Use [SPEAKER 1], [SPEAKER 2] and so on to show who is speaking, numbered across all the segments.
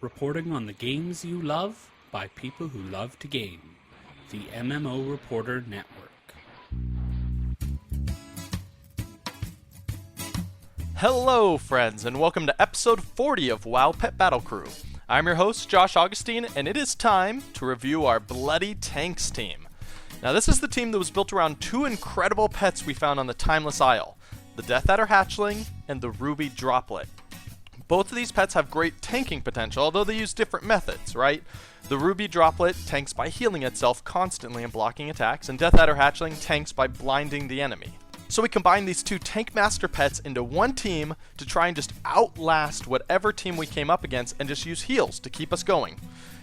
[SPEAKER 1] reporting on the games you love by people who love to game. The MMO Reporter Network.
[SPEAKER 2] Hello, friends, and welcome to episode 40 of WoW Pet Battle Crew. I'm your host, Josh Augustine, and it is time to review our Bloody Tanks team. Now, this is the team that was built around two incredible pets we found on the Timeless Isle, the Death Adder Hatchling and the Ruby Droplet. Both of these pets have great tanking potential, although they use different methods, right? The Ruby Droplet tanks by healing itself constantly and blocking attacks, and Death Adder Hatchling tanks by blinding the enemy. So we combined these two tank master pets into one team to try and just outlast whatever team we came up against and just use heals to keep us going.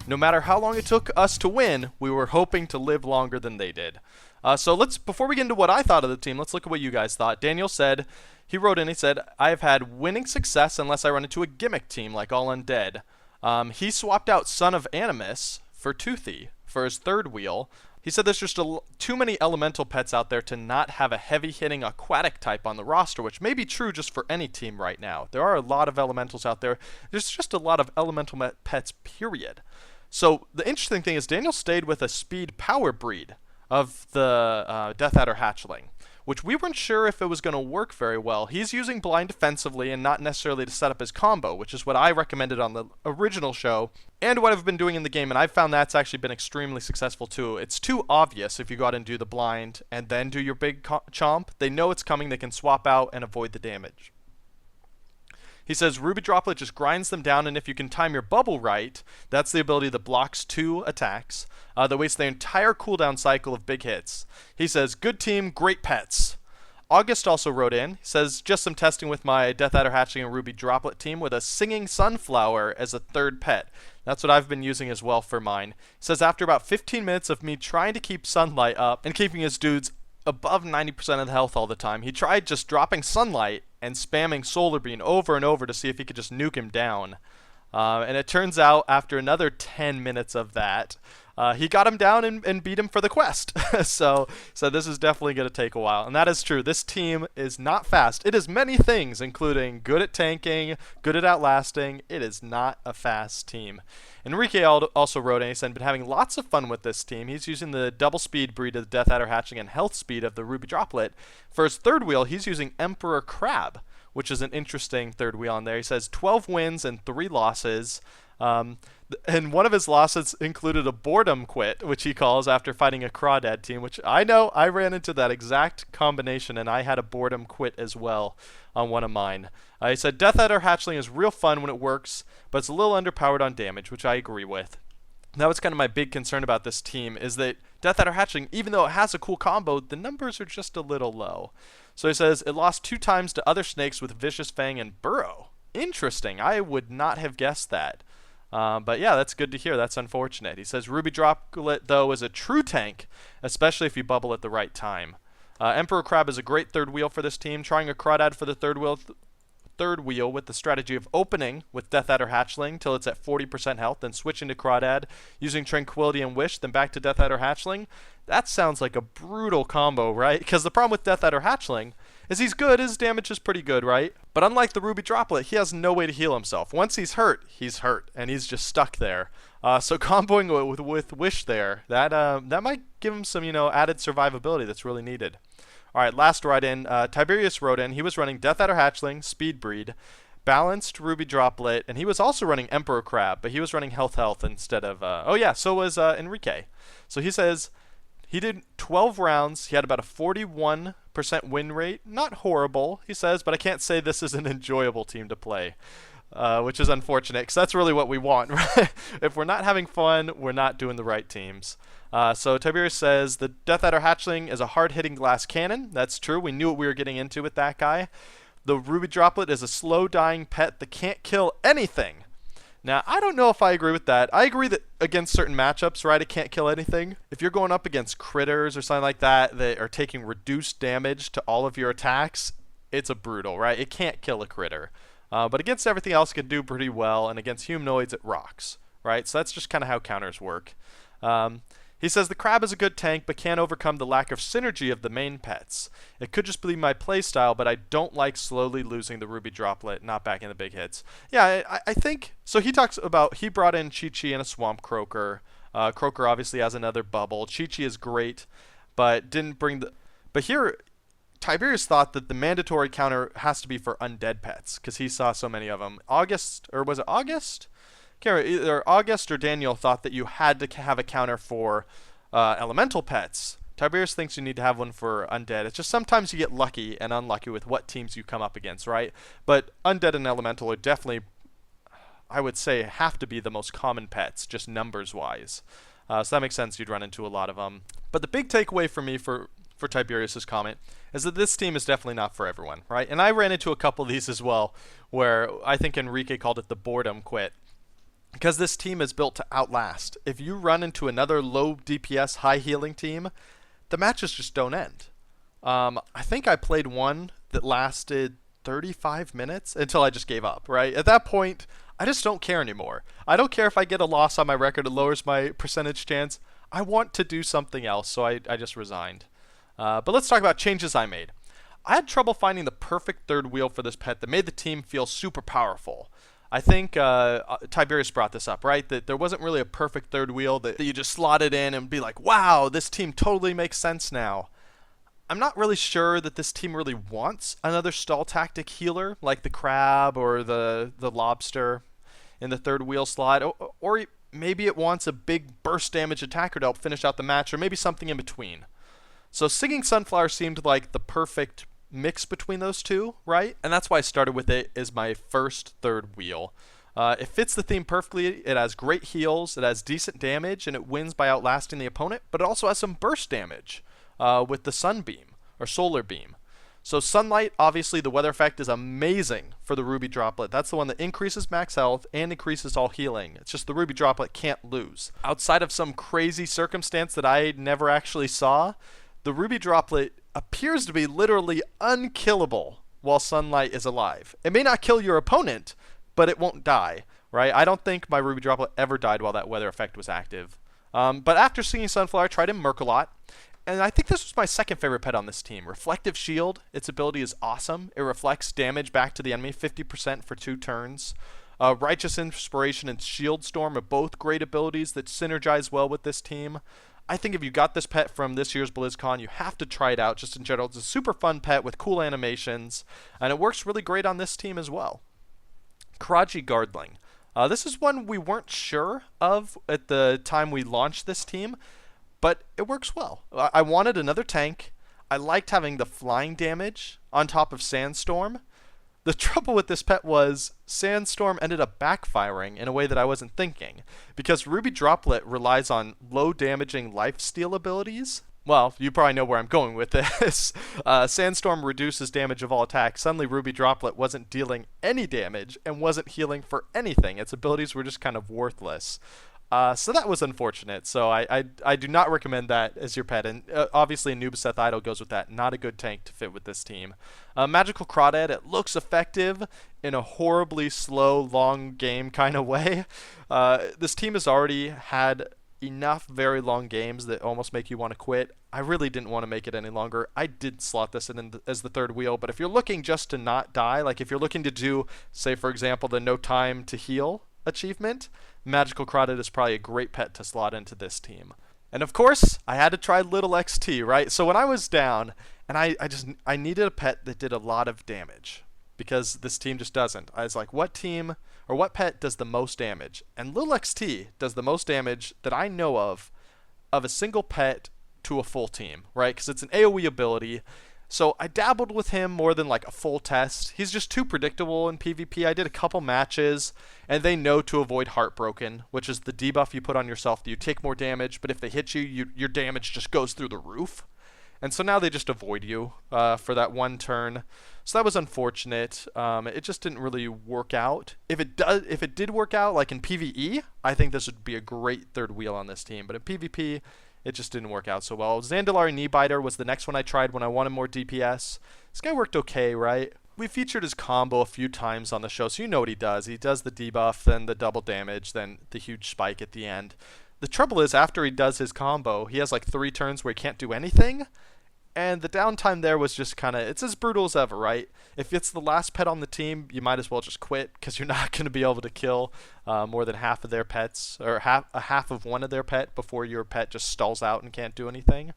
[SPEAKER 2] No matter how long it took us to win, we were hoping to live longer than they did. Before we get into what I thought of the team, let's look at what you guys thought. Daniel said, he wrote in, he said, I have had winning success unless I run into a gimmick team like All Undead. He swapped out Son of Animus for Toothy for his third wheel. He said there's just too many elemental pets out there to not have a heavy-hitting aquatic type on the roster, which may be true just for any team right now. There are a lot of elementals out there. There's just a lot of elemental pets, period. So the interesting thing is Daniel stayed with a speed power breed of the Death Adder Hatchling, which we weren't sure if it was going to work very well. He's using blind defensively and not necessarily to set up his combo, which is what I recommended on the original show and what I've been doing in the game, and I've found that's actually been extremely successful too. It's too obvious if you go out and do the blind and then do your big chomp. They know it's coming, they can swap out and avoid the damage. He says Ruby Droplet just grinds them down, and if you can time your bubble right, that's the ability that blocks 2 attacks, that wastes the entire cooldown cycle of big hits. He says, good team, great pets. August also wrote in, he says, just some testing with my Death Adder Hatchling and Ruby Droplet team with a singing sunflower as a third pet. That's what I've been using as well for mine. He says, after about 15 minutes of me trying to keep sunlight up and keeping his dudes above 90% of the health all the time, he tried just dropping sunlight and spamming Solar Beam over and over to see if he could just nuke him down. And it turns out, after another 10 minutes of that, he got him down and beat him for the quest. so this is definitely going to take a while. And that is true. This team is not fast. It is many things, including good at tanking, good at outlasting. It is not a fast team. Enrique also wrote in, he said, been having lots of fun with this team. He's using the double speed breed of the Death Adder Hatchling and health speed of the Ruby Droplet. For his third wheel, he's using Emperor Crab, which is an interesting third wheel on there. He says 12 wins and 3 losses. And one of his losses included a boredom quit, which he calls after fighting a crawdad team, which I know I ran into that exact combination, and I had a boredom quit as well on one of mine. He said Death Adder Hatchling is real fun when it works, but it's a little underpowered on damage, which I agree with. That was kind of my big concern about this team, is that Death Adder Hatchling, even though it has a cool combo, the numbers are just a little low. So he says it lost 2 times to other snakes with Vicious Fang and Burrow. Interesting. I would not have guessed that. But yeah, that's good to hear. That's unfortunate. He says Ruby Droplet, though, is a true tank, especially if you bubble at the right time. Emperor Crab is a great third wheel for this team. Trying a crawdad for the third wheel with the strategy of opening with Death Adder Hatchling till it's at 40% health, then switching to crawdad, using Tranquility and Wish, then back to Death Adder Hatchling. That sounds like a brutal combo, right? Because the problem with Death Adder Hatchling is he's good, his damage is pretty good, right? But unlike the Ruby Droplet, he has no way to heal himself. Once he's hurt, and he's just stuck there. So comboing with Wish there, that might give him some, added survivability that's really needed. All right, last write-in, Tiberius wrote in, he was running Death Adder Hatchling, Speed Breed, balanced Ruby Droplet, and he was also running Emperor Crab, but he was running Health instead of, so was Enrique. So he says he did 12 rounds, he had about a 41% win rate, not horrible, he says, but I can't say this is an enjoyable team to play. Which is unfortunate, because that's really what we want, right? If we're not having fun, we're not doing the right teams. So Tiberius says, the Death Adder Hatchling is a hard-hitting glass cannon. That's true. We knew what we were getting into with that guy. The Ruby Droplet is a slow-dying pet that can't kill anything. Now, I don't know if I agree with that. I agree that against certain matchups, right, it can't kill anything. If you're going up against critters or something like that that are taking reduced damage to all of your attacks, it's a brutal, right? It can't kill a critter. But against everything else, it can do pretty well, and against humanoids, it rocks, right? So that's just kind of how counters work. He says the crab is a good tank, but can't overcome the lack of synergy of the main pets. It could just be my playstyle, but I don't like slowly losing the ruby droplet, not backing the big hits. Yeah, I think so. He talks about he brought in Chi-Chi and a swamp croaker. Croaker obviously has another bubble. Chi-Chi is great, but didn't bring the. But here, Tiberius thought that the mandatory counter has to be for undead pets because he saw so many of them. August, or was it August? Either August or Daniel thought that you had to have a counter for elemental pets. Tiberius thinks you need to have one for undead. It's just sometimes you get lucky and unlucky with what teams you come up against, right? But undead and elemental are definitely, I would say, have to be the most common pets, just numbers-wise. So that makes sense. You'd run into a lot of them. But the big takeaway for me for Tiberius's comment is that this team is definitely not for everyone, right? And I ran into a couple of these as well, where I think Enrique called it the boredom quit. Because this team is built to outlast. If you run into another low DPS, high healing team, the matches just don't end. I think I played one that lasted 35 minutes until I just gave up, right? At that point, I just don't care anymore. I don't care if I get a loss on my record. It lowers my percentage chance. I want to do something else, so I just resigned. But let's talk about changes I made. I had trouble finding the perfect third wheel for this pet that made the team feel super powerful. I think Tiberius brought this up, right? That there wasn't really a perfect third wheel that you just slotted in and be like, wow, this team totally makes sense now. I'm not really sure that this team really wants another stall tactic healer like the crab or the lobster in the third wheel slot. Or maybe it wants a big burst damage attacker to help finish out the match, or maybe something in between. So Singing Sunflower seemed like the perfect mix between those two, right? And that's why I started with it as my first third wheel. It fits the theme perfectly. It has great heals, it has decent damage, and it wins by outlasting the opponent, but it also has some burst damage with the sunbeam or solar beam. So sunlight, obviously the weather effect is amazing for the ruby droplet. That's the one that increases max health and increases all healing. It's just the ruby droplet can't lose. Outside of some crazy circumstance that I never actually saw, the ruby droplet appears to be literally unkillable while sunlight is alive. It may not kill your opponent, but it won't die, right? I don't think my ruby droplet ever died while that weather effect was active. But after Singing Sunflower, I tried in Merc a lot, and I think this was my second favorite pet on this team. Reflective Shield, its ability is awesome. It reflects damage back to the enemy, 50% for 2 turns. Righteous Inspiration and Shield Storm are both great abilities that synergize well with this team. I think if you got this pet from this year's BlizzCon, you have to try it out just in general. It's a super fun pet with cool animations, and it works really great on this team as well. Karaji Guardling. This is one we weren't sure of at the time we launched this team, but it works well. I wanted another tank. I liked having the flying damage on top of Sandstorm. The trouble with this pet was Sandstorm ended up backfiring in a way that I wasn't thinking, because Ruby Droplet relies on low damaging lifesteal abilities. Well, you probably know where I'm going with this. Sandstorm reduces damage of all attacks. Suddenly Ruby Droplet wasn't dealing any damage and wasn't healing for anything. Its abilities were just kind of worthless. So that was unfortunate. So I do not recommend that as your pet. And obviously Anubiseth Idol goes with that. Not a good tank to fit with this team. Magical Crawdad, it looks effective in a horribly slow, long game kind of way. This team has already had enough very long games that almost make you want to quit. I really didn't want to make it any longer. I did slot this in as the third wheel, but if you're looking just to not die, like if you're looking to do, say for example, the no time to heal achievement, Magical Crawdad is probably a great pet to slot into this team. And of course, I had to try Little XT, right? So when I was down, and I needed a pet that did a lot of damage, because this team just doesn't. I was like, what team or what pet does the most damage? And Little XT does the most damage that I know of a single pet to a full team, right? Because it's an AoE ability. So I dabbled with him more than like a full test. He's just too predictable in PvP. I did a couple matches, and they know to avoid Heartbroken, which is the debuff you put on yourself. You take more damage, but if they hit you, your damage just goes through the roof. And so now they just avoid you for that one turn. So that was unfortunate. It just didn't really work out. If it did work out, like in PvE, I think this would be a great third wheel on this team. But in PvP, it just didn't work out so well. Zandalari Kneebiter was the next one I tried when I wanted more DPS. This guy worked okay, right? We featured his combo a few times on the show, so you know what he does. He does the debuff, then the double damage, then the huge spike at the end. the trouble is, after he does his combo, he has like 3 turns where he can't do anything. And the downtime there was just kind of, it's as brutal as ever, right? If it's the last pet on the team, you might as well just quit because you're not going to be able to kill more than half of their pets, or half of one of their pet before your pet just stalls out and can't do anything.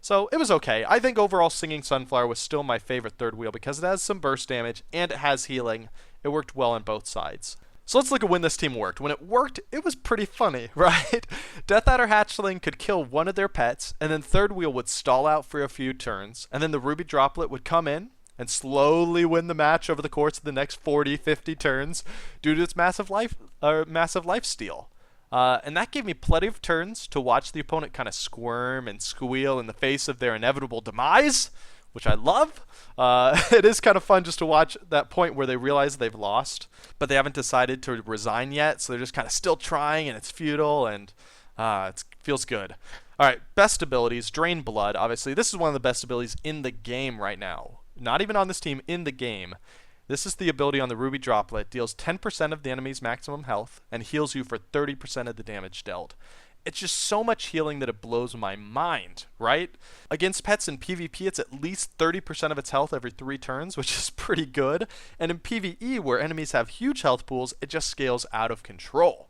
[SPEAKER 2] So it was okay. I think overall Singing Sunflower was still my favorite third wheel because it has some burst damage and it has healing. It worked well on both sides. So let's look at when this team worked. When it worked, it was pretty funny, right? Death Adder Hatchling could kill one of their pets, and then third wheel would stall out for a few turns, and then the Ruby Droplet would come in and slowly win the match over the course of the next 40, 50 turns due to its massive lifesteal. And that gave me plenty of turns to watch the opponent kind of squirm and squeal in the face of their inevitable demise, which I love. It is kind of fun just to watch that point where they realize they've lost, but they haven't decided to resign yet, so they're just kind of still trying, and it's futile, and it feels good. All right, best abilities, Drain Blood. Obviously, this is one of the best abilities in the game right now. Not even on this team, in the game. This is the ability on the Ruby Droplet. Deals 10% of the enemy's maximum health and heals you for 30% of the damage dealt. It's just so much healing that it blows my mind, right? Against pets in PvP, it's at least 30% of its health every 3 turns, which is pretty good. And in PvE, where enemies have huge health pools, it just scales out of control.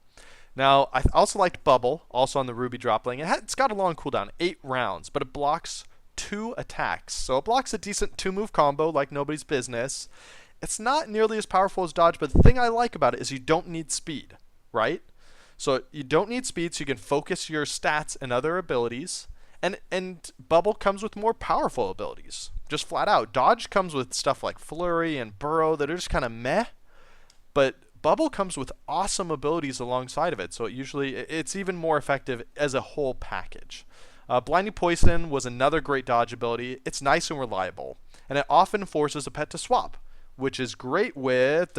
[SPEAKER 2] Now, I also liked Bubble, also on the Ruby Dropling. It's got a long cooldown, 8 rounds, but it blocks 2 attacks. So it blocks a decent 2-move combo like nobody's business. It's not nearly as powerful as Dodge, but the thing I like about it is you don't need speed, right? So you don't need speed, so you can focus your stats and other abilities. And Bubble comes with more powerful abilities, just flat out. Dodge comes with stuff like Flurry and Burrow that are just kind of meh. But Bubble comes with awesome abilities alongside of it, so it's even more effective as a whole package. Blinding Poison was another great dodge ability. It's nice and reliable, and it often forces a pet to swap, which is great with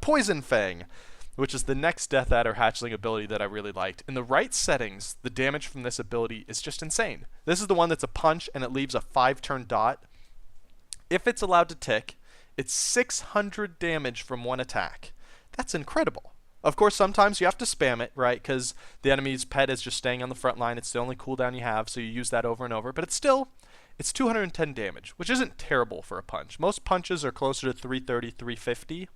[SPEAKER 2] Poison Fang, which is the next Death Adder Hatchling ability that I really liked. In the right settings, the damage from this ability is just insane. This is the one that's a punch and it leaves a 5-turn dot. If it's allowed to tick, it's 600 damage from one attack. That's incredible. Of course, sometimes you have to spam it, right? Because the enemy's pet is just staying on the front line. It's the only cooldown you have, so you use that over and over. But it's 210 damage, which isn't terrible for a punch. Most punches are closer to 330, 350.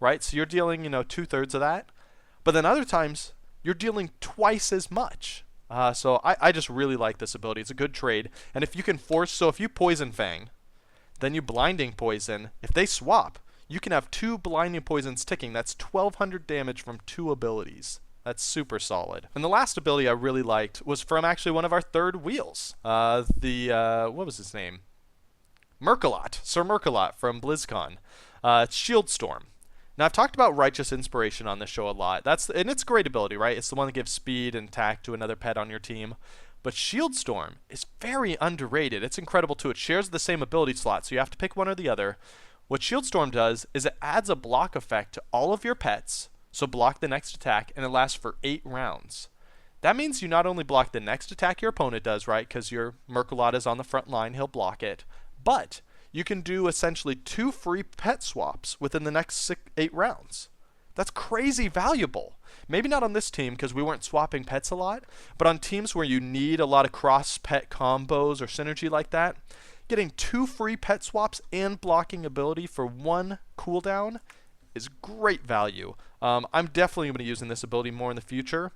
[SPEAKER 2] Right, so you're dealing, 2/3 of that, but then other times you're dealing twice as much. So I just really like this ability. It's a good trade, and if you can if you Poison Fang, then you Blinding Poison. If they swap, you can have 2 Blinding Poisons ticking. That's 1,200 damage from 2 abilities. That's super solid. And the last ability I really liked was from actually one of our third wheels. What was his name? Merkalot, Sir Merkalot from BlizzCon. It's Shield Storm. Now, I've talked about Righteous Inspiration on this show a lot. And it's a great ability, right? It's the one that gives speed and attack to another pet on your team. But Shield Storm is very underrated. It's incredible, too. It shares the same ability slot, so you have to pick one or the other. What Shield Storm does is it adds a block effect to all of your pets, so block the next attack, and it lasts for 8 rounds. That means you not only block the next attack your opponent does, right, because your Merkalot is on the front line, he'll block it, but you can do essentially 2 free pet swaps within the next 8 rounds. That's crazy valuable. Maybe not on this team because we weren't swapping pets a lot, but on teams where you need a lot of cross-pet combos or synergy like that, getting 2 free pet swaps and blocking ability for 1 cooldown is great value. I'm definitely going to be using this ability more in the future.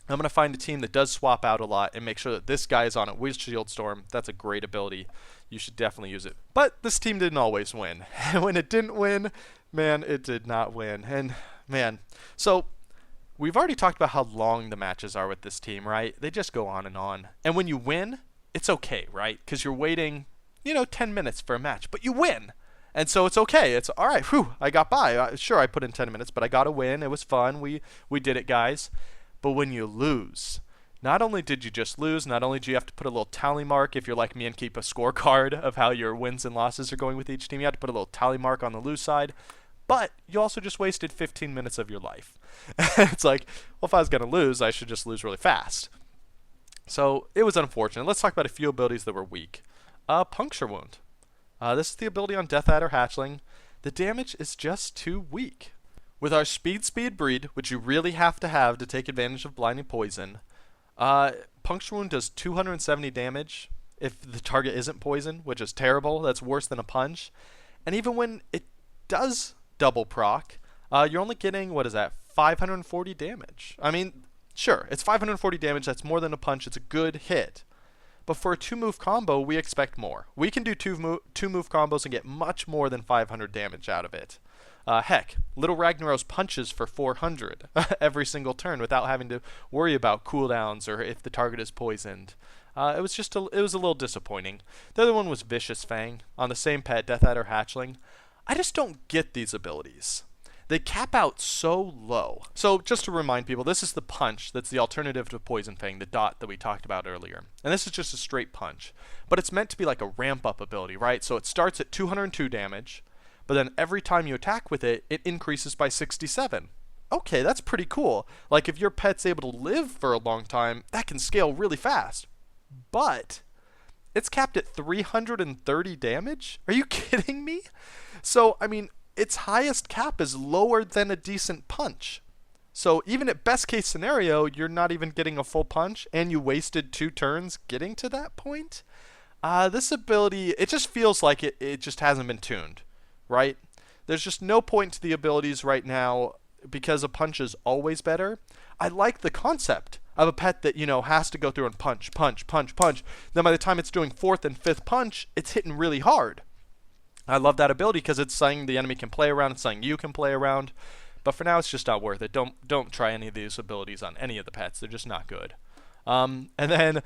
[SPEAKER 2] I'm going to find a team that does swap out a lot and make sure that this guy is on it with Shield Storm. That's a great ability. You should definitely use it. But this team didn't always win. When it didn't win, man, it did not win. And, man, so we've already talked about how long the matches are with this team, right? They just go on. And when you win, it's okay, right? Because you're waiting, 10 minutes for a match. But you win. And so it's okay. It's, all right, I got by. Sure, I put in 10 minutes, but I got a win. It was fun. We did it, guys. But when you lose, not only did you just lose, not only do you have to put a little tally mark if you're like me and keep a scorecard of how your wins and losses are going with each team, you have to put a little tally mark on the lose side, but you also just wasted 15 minutes of your life. It's like, well, if I was going to lose, I should just lose really fast. So it was unfortunate. Let's talk about a few abilities that were weak. Puncture Wound. This is the ability on Death Adder Hatchling. The damage is just too weak. With our speed breed, which you really have to take advantage of Blinding Poison, Puncture Wound does 270 damage if the target isn't poisoned, which is terrible. That's worse than a punch. And even when it does double proc, you're only getting, what is that, 540 damage. I mean, sure, it's 540 damage. That's more than a punch. It's a good hit. But for a 2-move combo, we expect more. We can do two-move combos and get much more than 500 damage out of it. Heck, Little Ragnaros punches for 400 every single turn without having to worry about cooldowns or if the target is poisoned. It was a little disappointing. The other one was Vicious Fang on the same pet, Death Adder Hatchling. I just don't get these abilities. They cap out so low. So just to remind people, this is the punch that's the alternative to Poison Fang, the dot that we talked about earlier. And this is just a straight punch. But it's meant to be like a ramp-up ability, right? So it starts at 202 damage, but then every time you attack with it, it increases by 67. Okay, that's pretty cool. Like if your pet's able to live for a long time, that can scale really fast. But it's capped at 330 damage? Are you kidding me? So, I mean, its highest cap is lower than a decent punch. So even at best case scenario, you're not even getting a full punch, and you wasted 2 turns getting to that point? This ability, it just feels like it just hasn't been tuned, right? There's just no point to the abilities right now because a punch is always better. I like the concept of a pet that, you know, has to go through and punch. Then by the time it's doing 4th and 5th punch, it's hitting really hard. I love that ability because it's something the enemy can play around, it's something you can play around. But for now, it's just not worth it. Don't try any of these abilities on any of the pets. They're just not good. And then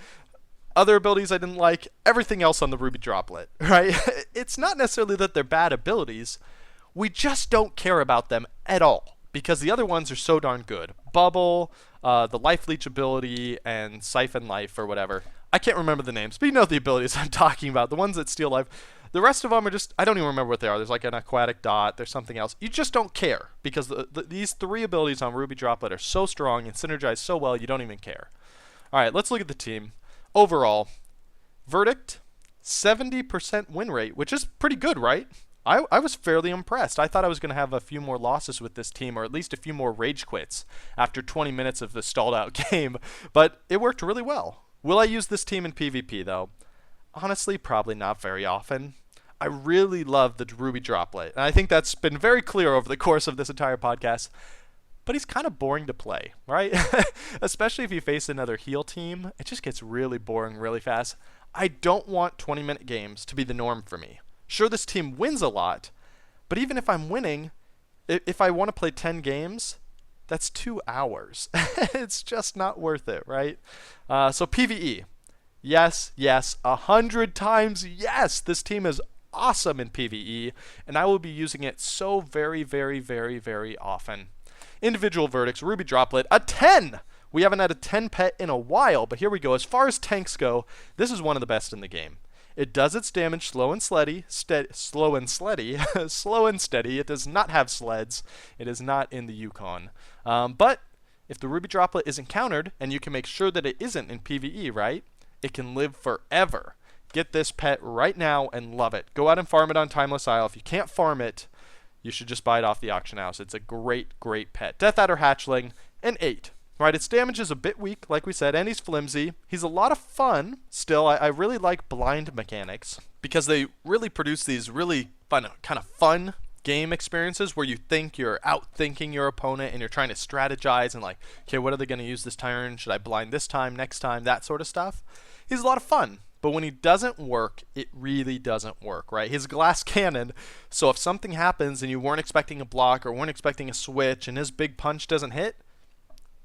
[SPEAKER 2] other abilities I didn't like, everything else on the Ruby Droplet, right? It's not necessarily that they're bad abilities. We just don't care about them at all because the other ones are so darn good. Bubble, the Life Leech ability, and Siphon Life or whatever. I can't remember the names, but you know the abilities I'm talking about. The ones that steal life. The rest of them are just, I don't even remember what they are. There's like an aquatic dot. There's something else. You just don't care because these 3 abilities on Ruby Droplet are so strong and synergize so well you don't even care. All right, let's look at the team. Overall, verdict, 70% win rate, which is pretty good, right? I was fairly impressed. I thought I was going to have a few more losses with this team or at least a few more rage quits after 20 minutes of the stalled out game, but it worked really well. Will I use this team in PvP though? Honestly, probably not very often. I really love the Ruby Droplet, and I think that's been very clear over the course of this entire podcast. But he's kind of boring to play, right? Especially if you face another heal team. It just gets really boring really fast. I don't want 20-minute games to be the norm for me. Sure, this team wins a lot, but even if I'm winning, if I want to play 10 games, that's 2 hours. It's just not worth it, right? So PvE. Yes, 100 times yes! This team is awesome in PvE, and I will be using it so very, very, very, very often. Individual verdicts, Ruby Droplet, a 10! We haven't had a 10 pet in a while, but here we go. As far as tanks go, this is one of the best in the game. It does its damage slow and steady. Slow and steady. It does not have sleds. It is not in the Yukon. But if the Ruby Droplet isn't countered, and you can make sure that it isn't in PvE, right? It can live forever. Get this pet right now and love it. Go out and farm it on Timeless Isle. If you can't farm it, you should just buy it off the auction house. It's a great, great pet. Death Adder Hatchling, an 8. Right, its damage is a bit weak, like we said, and he's flimsy. He's a lot of fun. Still, I really like blind mechanics because they really produce these really kind of fun game experiences where you think you're outthinking your opponent and you're trying to strategize and like, okay, what are they going to use this turn? Should I blind this time, next time, that sort of stuff. He's a lot of fun. But when he doesn't work, it really doesn't work, right? He's a glass cannon, so if something happens and you weren't expecting a block or weren't expecting a switch and his big punch doesn't hit,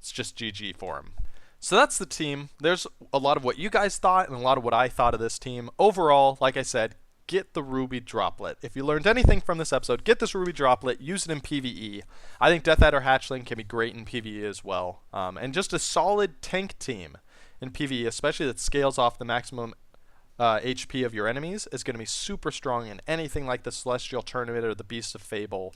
[SPEAKER 2] it's just GG for him. So that's the team. There's a lot of what you guys thought and a lot of what I thought of this team. Overall, like I said, get the Ruby Droplet. If you learned anything from this episode, get this Ruby Droplet, use it in PvE. I think Death Adder Hatchling can be great in PvE as well. And just a solid tank team in PvE, especially that scales off the maximum HP of your enemies, is going to be super strong in anything like the Celestial Tournament or the Beasts of Fable.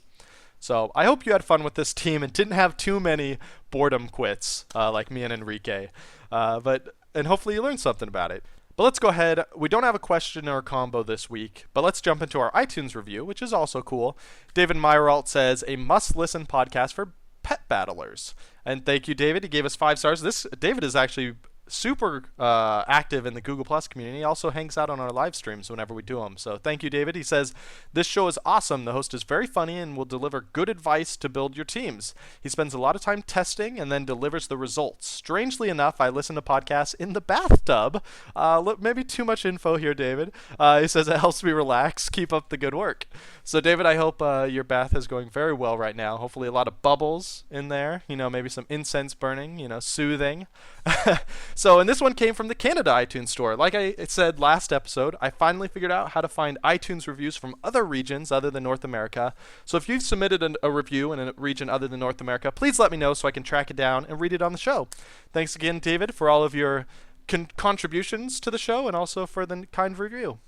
[SPEAKER 2] So I hope you had fun with this team and didn't have too many boredom quits like me and Enrique. And hopefully you learned something about it. But let's go ahead. We don't have a question or a combo this week, but let's jump into our iTunes review, which is also cool. David Meyeralt says, a must-listen podcast for pet battlers. And thank you, David. He gave us 5 stars. David is actually super active in the Google Plus community. He also hangs out on our live streams whenever we do them. So thank you, David. He says, this show is awesome. The host is very funny and will deliver good advice to build your teams. He spends a lot of time testing and then delivers the results. Strangely enough, I listen to podcasts in the bathtub. Maybe too much info here, David. He says it helps me relax. Keep up the good work. So David, I hope your bath is going very well right now. Hopefully a lot of bubbles in there, maybe some incense burning, soothing. So, and this one came from the Canada iTunes store. Like I said last episode, I finally figured out how to find iTunes reviews from other regions other than North America. So if you've submitted a review in a region other than North America, please let me know so I can track it down and read it on the show. Thanks again, David, for all of your contributions to the show and also for the kind review.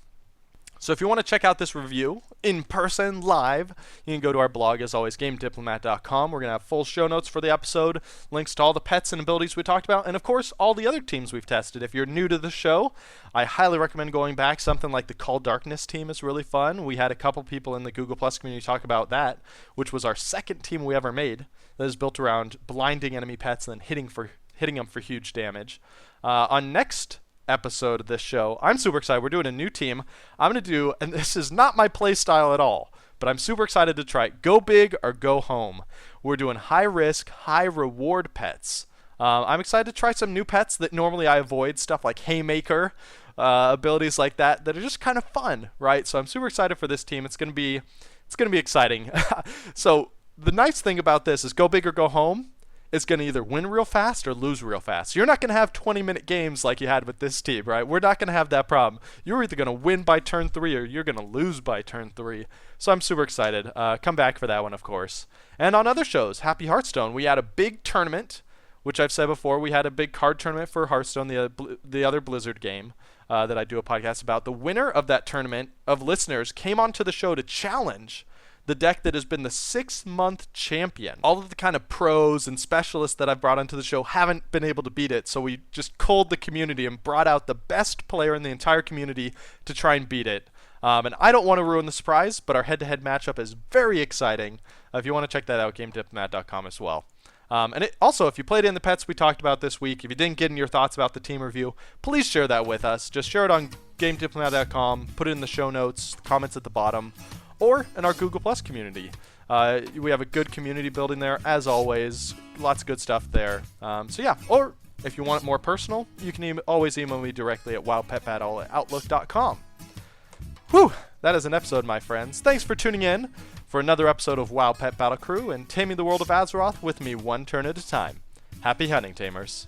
[SPEAKER 2] So if you want to check out this review in person, live, you can go to our blog, as always, gamediplomat.com. We're going to have full show notes for the episode, links to all the pets and abilities we talked about, and of course, all the other teams we've tested. If you're new to the show, I highly recommend going back. Something like the Call Darkness team is really fun. We had a couple people in the Google Plus community talk about that, which was our second team we ever made that is built around blinding enemy pets and then hitting them for huge damage. On next episode of this show, I'm super excited. We're doing a new team. I'm going to do, and this is not my play style at all, but I'm super excited to try go big or go home. We're doing high risk, high reward pets. I'm excited to try some new pets that normally I avoid, stuff like Haymaker, abilities like that are just kind of fun, right? So I'm super excited for this team. It's going to be exciting. So the nice thing about this is go big or go home. It's going to either win real fast or lose real fast. You're not going to have 20-minute games like you had with this team, right? We're not going to have that problem. You're either going to win by turn 3 or you're going to lose by turn 3. So I'm super excited. Come back for that one, of course. And on other shows, Happy Hearthstone, we had a big tournament, which I've said before. We had a big card tournament for Hearthstone, the other Blizzard game that I do a podcast about. The winner of that tournament of listeners came onto the show to challenge the deck that has been the 6-month champion. All of the kind of pros and specialists that I've brought onto the show haven't been able to beat it, so we just culled the community and brought out the best player in the entire community to try and beat it. And I don't want to ruin the surprise, but our head-to-head matchup is very exciting. If you want to check that out, gamediplomat.com as well. And also, if you played in the pets we talked about this week, if you didn't get in your thoughts about the team review, please share that with us. Just share it on gamediplomat.com, put it in the show notes, comments at the bottom, or in our Google Plus community. We have a good community building there, as always. Lots of good stuff there. So yeah, or if you want it more personal, you can always email me directly at wowpetbattle@outlook.com. Whew, that is an episode, my friends. Thanks for tuning in for another episode of WoW Pet Battle Crew and taming the world of Azeroth with me one turn at a time. Happy hunting, tamers.